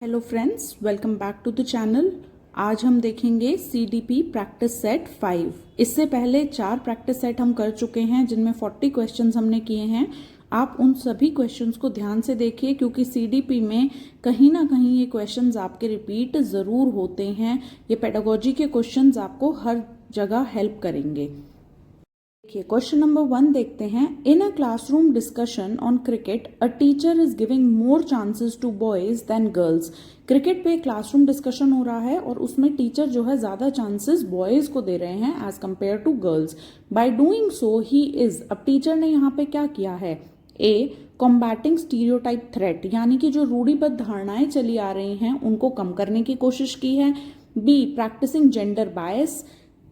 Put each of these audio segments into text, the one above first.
Hello friends, welcome back to the channel. आज हम देखेंगे सीडीपी प्रैक्टिस सेट 5। इससे पहले 4 प्रैक्टिस सेट हम कर चुके हैं जिनमें 40 क्वेश्चंस हमने किए हैं। आप उन सभी क्वेश्चंस को ध्यान से देखिए क्योंकि सीडीपी में कहीं ना कहीं ये क्वेश्चंस आपके रिपीट ज़रूर होते हैं। ये पेडागोजी के क्वेश्चंस आपको हर जगह हेल्प करेंगे। देखिए क्वेश्चन नंबर 1 देखते हैं। In a classroom discussion on cricket a teacher is giving more chances to boys than girls. Cricket पे क्लासरूम डिस्कशन हो रहा है और उसमें टीचर जो है ज्यादा चांसेस बॉयज को दे रहे हैं as compared to girls. By doing so he is, अब टीचर ने यहाँ पे क्या किया है? ए, कॉम्बैटिंग स्टीरियोटाइप थ्रेट, यानी कि जो रूढ़िबद्ध धारणाएं चली आ रही हैं उनको कम करने की कोशिश की है। B, practicing gender bias,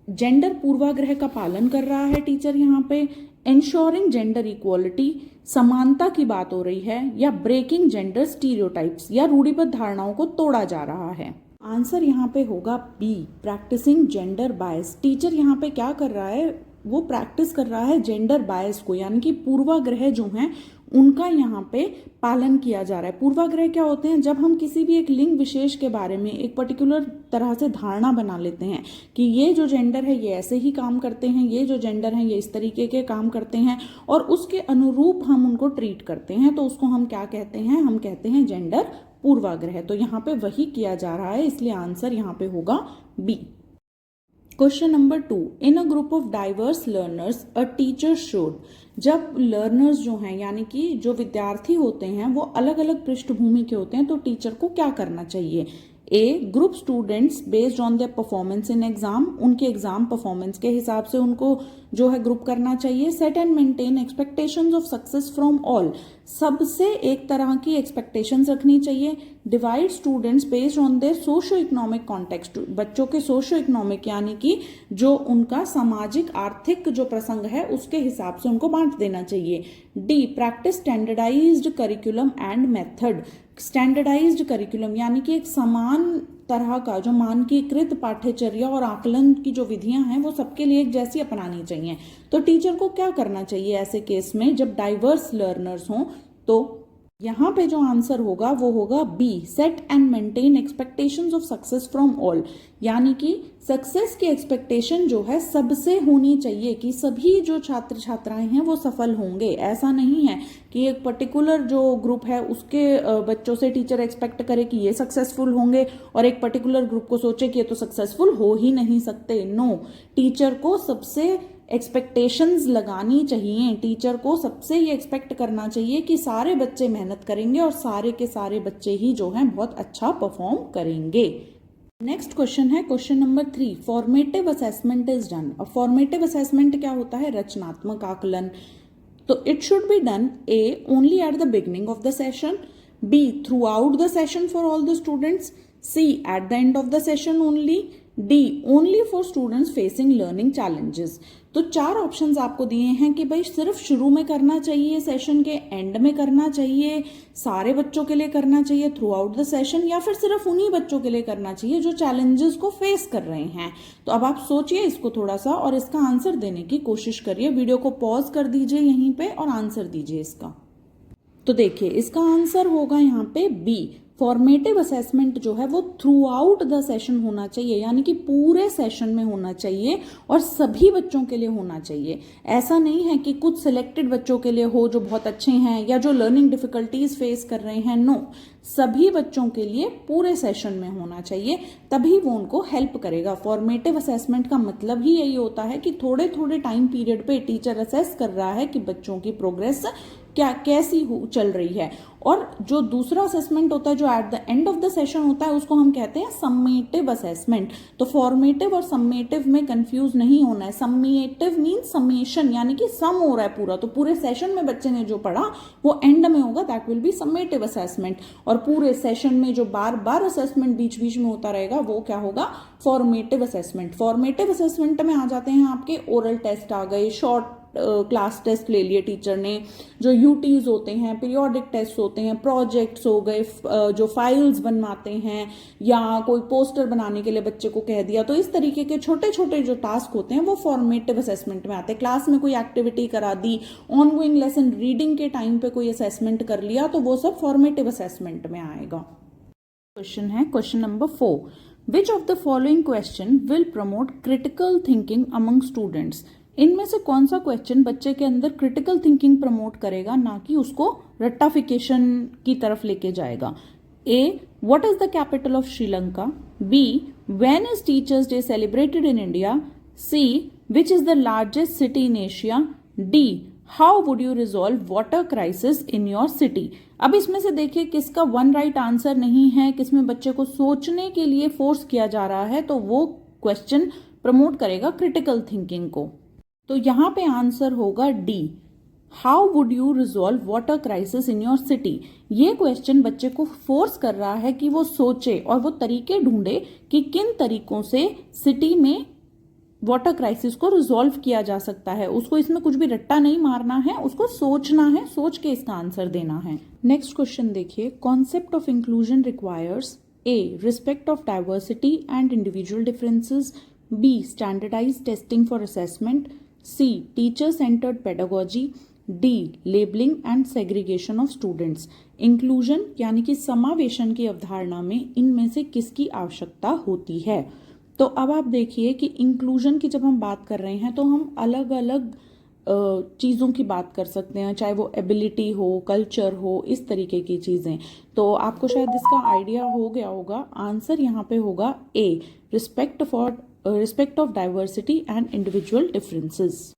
gender पूर्वाग्रह का पालन कर रहा है टीचर यहाँ पे। इंश्योरिंग जेंडर इक्वालिटी, समानता की बात हो रही है। या ब्रेकिंग जेंडर स्टीरियोटाइप्स, या रूढ़िबद्ध धारणाओं को तोड़ा जा रहा है। आंसर यहाँ पे होगा B, practicing gender bias. Teacher यहाँ पे क्या कर रहा है? वो प्रैक्टिस कर रहा है जेंडर बायस को, यानी कि पूर्वाग्रह जो हैं उनका यहाँ पे पालन किया जा रहा है। पूर्वाग्रह क्या होते हैं? जब हम किसी भी एक लिंग विशेष के बारे में एक पर्टिकुलर तरह से धारणा बना लेते हैं कि ये जो जेंडर है ये ऐसे ही काम करते हैं, ये जो जेंडर है ये इस तरीके के काम करते हैं और उसके अनुरूप हम उनको ट्रीट करते हैं, तो उसको हम क्या कहते हैं? हम कहते हैं जेंडर पूर्वाग्रह। तो यहाँ पे वही किया जा रहा है, इसलिए आंसर यहाँ पे होगा B. Question number 2, in a group of diverse learners a teacher should. जब लर्नर्स जो हैं यानी कि जो विद्यार्थी होते हैं वो अलग अलग पृष्ठभूमि के होते हैं तो टीचर को क्या करना चाहिए? A, group students based on their performance in exam, उनके एग्जाम परफॉर्मेंस के हिसाब से उनको जो है ग्रुप करना चाहिए। Set and maintain expectations of success from all, सबसे एक तरह की एक्सपेक्टेशंस रखनी चाहिए। Divide students based on their socio economic context, बच्चों के सोशो इकोनॉमिक यानी कि जो उनका सामाजिक आर्थिक जो प्रसंग है उसके हिसाब से उनको बांट देना चाहिए। D, practice standardized curriculum and method, standardized curriculum यानी कि एक समान तरह का जो मानकीकृत पाठ्यचर्या और आकलन की जो विधियां हैं वो सबके लिए एक जैसी अपनानी चाहिए। तो टीचर को क्या करना चाहिए ऐसे केस में जब डाइवर्स लर्नर्स हों? तो यहाँ पे जो आंसर होगा वो होगा B, set and maintain expectations of success from all, यानी कि सक्सेस की एक्सपेक्टेशन जो है सबसे होनी चाहिए कि सभी जो छात्र छात्राएं हैं वो सफल होंगे। ऐसा नहीं है कि एक पर्टिकुलर जो ग्रुप है उसके बच्चों से टीचर एक्सपेक्ट करे कि ये सक्सेसफुल होंगे और एक पर्टिकुलर ग्रुप को सोचे कि ये तो सक्सेसफुल हो ही नहीं सकते। नो, टीचर को सबसे एक्सपेक्टेशंस लगानी चाहिए। टीचर को सबसे ये एक्सपेक्ट करना चाहिए कि सारे बच्चे मेहनत करेंगे और सारे के सारे बच्चे ही जो हैं बहुत अच्छा परफॉर्म करेंगे। नेक्स्ट क्वेश्चन है question number 3, formative assessment is done. अब फॉर्मेटिव असेसमेंट क्या होता है? रचनात्मक आकलन। तो it should be done A, only at the beginning of the session, B, throughout the session for all the students, C, at the end of the session only, D, only for students facing learning challenges. तो 4 options आपको दिए हैं कि भाई सिर्फ शुरू में करना चाहिए, सेशन के एंड में करना चाहिए, सारे बच्चों के लिए करना चाहिए थ्रू आउट द सेशन, या फिर सिर्फ उन्हीं बच्चों के लिए करना चाहिए जो चैलेंजेस को फेस कर रहे हैं। तो अब आप सोचिए इसको थोड़ा सा और इसका आंसर देने की कोशिश करिए। वीडियो को पॉज कर दीजिए यहीं पे और आंसर दीजिए इसका। तो देखिए इसका आंसर होगा यहाँ पे बी, फॉर्मेटिव असेसमेंट जो है वो थ्रू आउट द सेशन होना चाहिए, यानी कि पूरे सेशन में होना चाहिए और सभी बच्चों के लिए होना चाहिए। ऐसा नहीं है कि कुछ सिलेक्टेड बच्चों के लिए हो जो बहुत अच्छे हैं या जो लर्निंग डिफिकल्टीज फेस कर रहे हैं। नो, सभी बच्चों के लिए पूरे सेशन में होना चाहिए, तभी वो उनको हेल्प करेगा। फॉर्मेटिव असेसमेंट का मतलब ही यही होता है कि थोड़े थोड़े टाइम पीरियड पे टीचर असेस कर रहा है कि बच्चों की प्रोग्रेस क्या कैसी चल रही है। और जो दूसरा असेसमेंट होता है जो eight the end of the session होता है उसको हम कहते हैं सम्मेटिव असेसमेंट। तो फॉर्मेटिव और सम्मेटिव में कंफ्यूज नहीं होना है। सम्मेटिव मीन समेशन, यानी कि सम हो रहा है पूरा, तो पूरे सेशन में बच्चे ने जो पढ़ा वो एंड में होगा, that will be summative assessment. और पूरे सेशन में जो बार बार असेसमेंट बीच बीच में होता रहेगा वो क्या होगा? Formative assessment. फॉर्मेटिव असेसमेंट में आ जाते हैं आपके ओरल टेस्ट आ गए, शॉर्ट क्लास टेस्ट ले लिए टीचर ने, जो यूटीज होते हैं, पीरियोडिक टेस्ट होते हैं, प्रोजेक्ट्स हो गए, जो फाइल्स बनवाते हैं या कोई पोस्टर बनाने के लिए बच्चे को कह दिया, तो इस तरीके के छोटे छोटे जो टास्क होते हैं वो फॉर्मेटिव असेसमेंट में आते हैं। क्लास में कोई एक्टिविटी करा दी, ऑनगोइंग लेसन रीडिंग के टाइम पे कोई असेसमेंट कर लिया, तो वो सब फॉर्मेटिव असेसमेंट में आएगा। क्वेश्चन है question number 4. Which of the following question will promote critical thinking among students? इनमें से कौन सा क्वेश्चन बच्चे के अंदर क्रिटिकल थिंकिंग प्रमोट करेगा, ना कि उसको रट्टाफिकेशन की तरफ लेके जाएगा? A. What is the capital of Sri Lanka? B. When is Teachers Day celebrated in India? C. Which is the largest city in Asia? D. How would you resolve water crisis in your city? अब इसमें से देखिए किसका one right answer नहीं है, किसमें बच्चे को सोचने के लिए फोर्स किया जा रहा है, तो वो क्वेश्चन प्रमोट करेगा क्रिटिकल थिंकिंग को. तो यहाँ पे आंसर होगा D. How would you resolve water crisis in your city? ये क्वेश्चन बच्चे को फोर्स कर रहा है कि वो सोचे और वो तरीके ढूंढे कि किन तरीकों से सिटी में वाटर क्राइसिस को रिजॉल्व किया जा सकता है. उसको इसमें कुछ भी रट्टा नहीं मारना है, उसको सोचना है, सोच के इसका आंसर देना है. नेक्स्ट क्वेश्चन देखिए. Concept of inclusion requires A. Respect of diversity and individual differences. B. Standardize testing for assessment. C. Teacher centred pedagogy. D. Labelling and segregation of students. Inclusion यानी कि समावेशन की अवधारणा में इनमें से किसकी आवश्यकता होती है? तो अब आप देखिए कि इंक्लूजन की जब हम बात कर रहे हैं तो हम अलग अलग चीज़ों की बात कर सकते हैं, चाहे वो एबिलिटी हो, कल्चर हो, इस तरीके की चीज़ें. तो आपको शायद इसका आइडिया हो गया होगा. आंसर यहाँ पे होगा A. Respect of diversity and individual differences.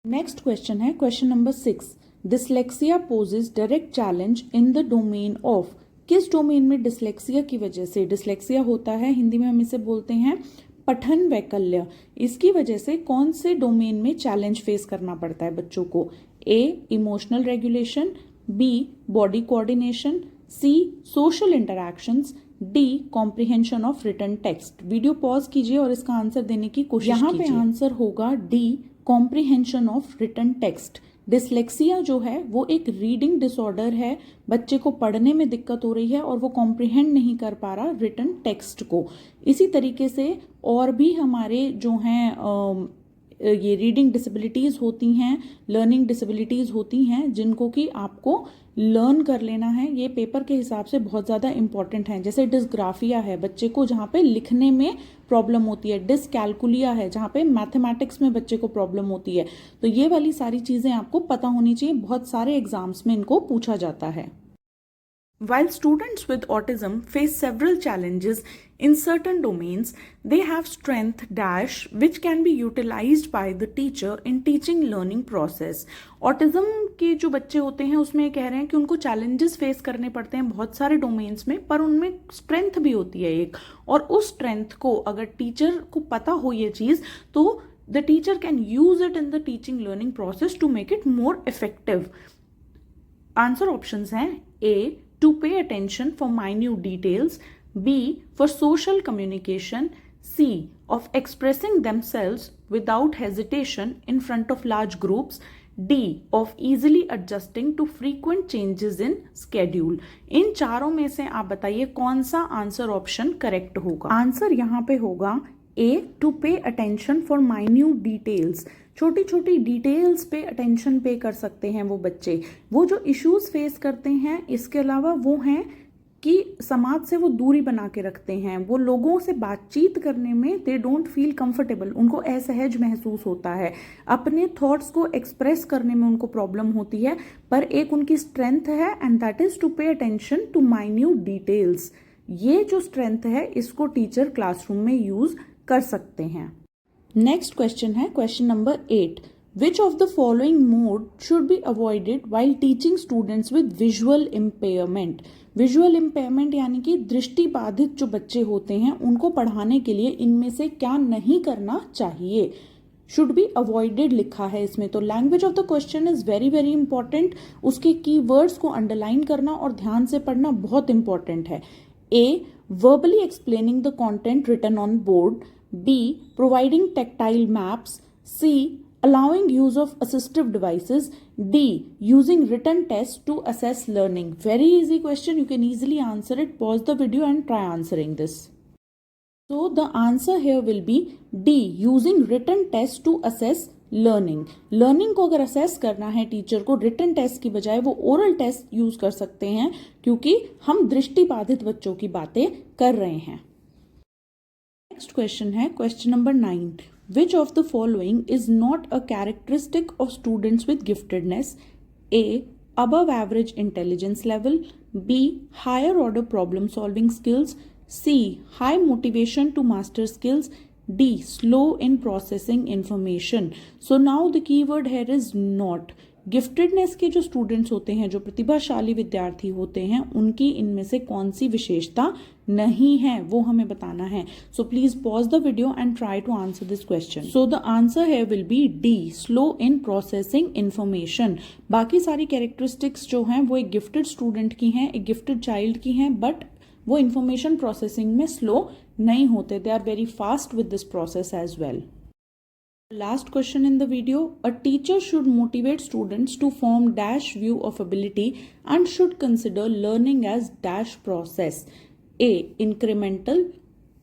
Next question है question number 6. Dyslexia poses direct challenge in the domain of. किस डोमेन में डिसलेक्सिया की वजह से, डिसलेक्सिया होता है हिंदी में हम इसे बोलते हैं पठन वैकल्य, इसकी वजह से कौन से डोमेन में चैलेंज फेस करना पड़ता है बच्चों को? A. Emotional regulation. B. Body coordination. C. Social interactions. D. Comprehension of written text. Video pause कीजिए और इसका आंसर देने की कोशिश कीजिए. यहाँ पे आंसर होगा D. Comprehension of written text. Dyslexia जो है वो एक रीडिंग डिसऑर्डर है. बच्चे को पढ़ने में दिक्कत हो रही है और वो कॉम्प्रिहेंड नहीं कर पा रहा रिटन टेक्स्ट को. इसी तरीके से और भी हमारे जो हैं ये रीडिंग डिसेबिलिटीज़ होती हैं, लर्निंग डिसेबिलिटीज़ होती हैं, जिनको कि आपको लर्न कर लेना है. ये पेपर के हिसाब से बहुत ज़्यादा इंपॉर्टेंट है. जैसे डिस्ग्राफिया है बच्चे को जहाँ पे लिखने में प्रॉब्लम होती है. डिसकैलकुलिया है जहाँ पे मैथमेटिक्स में बच्चे को प्रॉब्लम होती है. तो ये वाली सारी चीज़ें आपको पता होनी चाहिए. बहुत सारे एग्जाम्स में इनको पूछा जाता है. While students with autism face several challenges in certain domains, they have strength dash which can be utilized by the teacher in teaching learning process. Autism के जो बच्चे होते हैं उसमें कह रहे हैं कि उनको challenges face करने पड़ते हैं बहुत सारे domains में, पर उनमें strength भी होती है एक, और उस strength को अगर teacher को पता हो ये चीज़ तो the teacher can use it in the teaching learning process to make it more effective. Answer options हैं A. To pay attention for minute details. B. For social communication. C. Of expressing themselves without hesitation in front of large groups. D. Of easily adjusting to frequent changes in schedule. इन चारों में से आप बताइए कौन सा answer option correct होगा. Answer यहाँ पे होगा A. To pay attention for minute details. छोटी छोटी डिटेल्स पे अटेंशन पे कर सकते हैं वो बच्चे. वो जो इश्यूज फेस करते हैं इसके अलावा वो हैं कि समाज से वो दूरी बना के रखते हैं. वो लोगों से बातचीत करने में दे डोंट फील कंफर्टेबल, उनको असहज महसूस होता है. अपने थॉट्स को एक्सप्रेस करने में उनको प्रॉब्लम होती है. पर एक उनकी स्ट्रेंथ है and that is to pay attention to minute details. ये जो स्ट्रेंथ है इसको टीचर क्लासरूम में यूज कर सकते हैं. नेक्स्ट क्वेश्चन है question number 8. Which of the following mode should be avoided while teaching students with visual impairment. Visual impairment यानी कि दृष्टि बाधित जो बच्चे होते हैं उनको पढ़ाने के लिए इनमें से क्या नहीं करना चाहिए. शुड बी अवॉइडेड लिखा है इसमें. तो language of the question is very very important. उसके कीवर्ड्स को अंडरलाइन करना और ध्यान से पढ़ना बहुत इंपॉर्टेंट है. A. Verbally explaining the content written on board. B. Providing tactile maps. C. Allowing use of assistive devices. D. Using written tests to assess learning. Very easy question. You can easily answer it. Pause the video and try answering this. So the answer here will be D. Using written tests to assess learning को अगर assess करना है teacher को, written test की बजाय वो oral test use कर सकते हैं, क्योंकि हम दृष्टिबाधित बच्चों की बातें कर रहे हैं। नेक्स्ट क्वेश्चन है question number 9। Which of the following is not a characteristic of students with giftedness? A, above average intelligence level, B, higher order problem solving skills, C, high motivation to master skills, D, slow in processing information. So now the keyword here is not. Giftedness के जो students होते हैं, जो प्रतिभाशाली विद्यार्थी होते हैं, उनकी इनमें से कौन सी विशेषता नहीं है वो हमें बताना है। So please pause the video and try to answer this question. So the answer है will be D, slow in processing information. बाकी सारी कैरेक्टरिस्टिक्स जो हैं वो एक गिफ्टेड स्टूडेंट की हैं, एक गिफ्टेड चाइल्ड की हैं, बट वो इंफॉर्मेशन प्रोसेसिंग में स्लो नहीं होते। They are very fast with this process as well. Last question in the video. A teacher should motivate students to form dash view of ability and should consider learning as dash process. A, incremental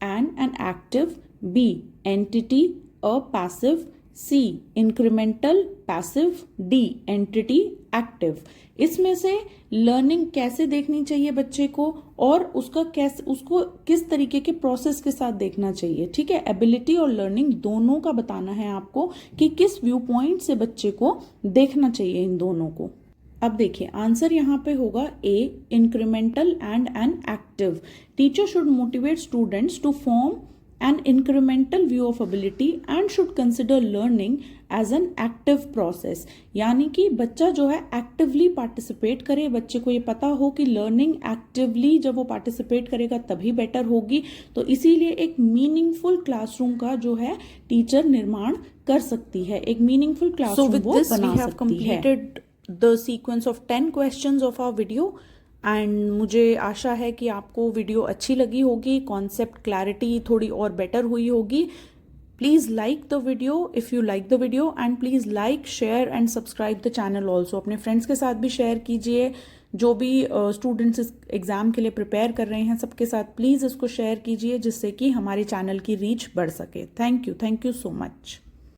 and an active. B, entity, a passive. C, incremental passive. D, entity active. इसमें से learning कैसे देखनी चाहिए बच्चे को और उसको किस तरीके के प्रोसेस के साथ देखना चाहिए, ठीक है। एबिलिटी और लर्निंग दोनों का बताना है आपको कि किस व्यू पॉइंट से बच्चे को देखना चाहिए इन दोनों को। अब देखिए आंसर यहाँ पे होगा A, incremental and an active. Teacher should motivate students to form an incremental view of ability and should consider learning as an active process। यानी कि बच्चा जो है एक्टिवली पार्टिसिपेट करे, बच्चे को ये पता हो कि लर्निंग एक्टिवली जब वो पार्टिसिपेट करेगा तभी बेटर होगी। तो इसीलिए एक मीनिंगफुल क्लासरूम का जो है टीचर निर्माण कर सकती है, एक मीनिंगफुल क्लासरूम वो बना सकती है। The sequence of 10 questions of our video and मुझे आशा है कि आपको वीडियो अच्छी लगी होगी, कॉन्सेप्ट क्लैरिटी थोड़ी और बेटर हुई होगी। Please like the video if you like the video and please like, share and subscribe the channel also. अपने फ्रेंड्स के साथ भी शेयर कीजिए, जो भी स्टूडेंट्स इस एग्ज़ाम के लिए प्रिपेयर कर रहे हैं सबके साथ प्लीज़ इसको शेयर कीजिए, जिससे कि हमारे चैनल की रीच बढ़ सके। Thank you so much.